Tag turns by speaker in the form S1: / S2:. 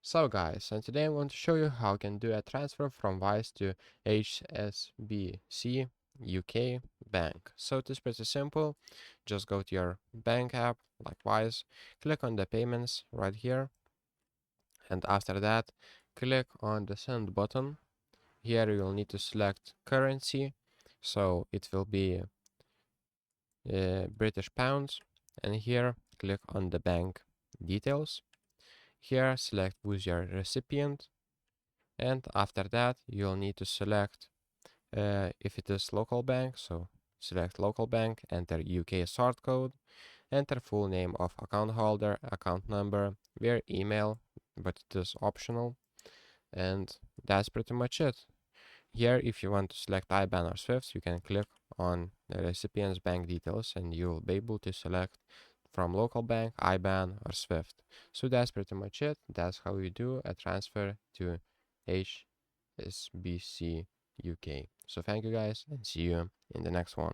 S1: So guys, and today I'm going to show you how you can do a transfer from Wise to HSBC UK bank. So it is pretty simple. Just go to your bank app like Wise, click on the payments right here, and after that click on the send button. Here you'll need to select currency, so it will be British pounds, and here click on the bank details. Here select who's your recipient, and after that you'll need to select if it is local bank, so select local bank, enter UK sort code, enter full name of account holder, account number, their email, but it is optional, and that's pretty much it. Here, if you want to select IBAN or SWIFT, you can click on the recipient's bank details and you will be able to select from local bank, IBAN, or SWIFT. So that's pretty much it. That's how you do a transfer to HSBC UK. So thank you guys and see you in the next one.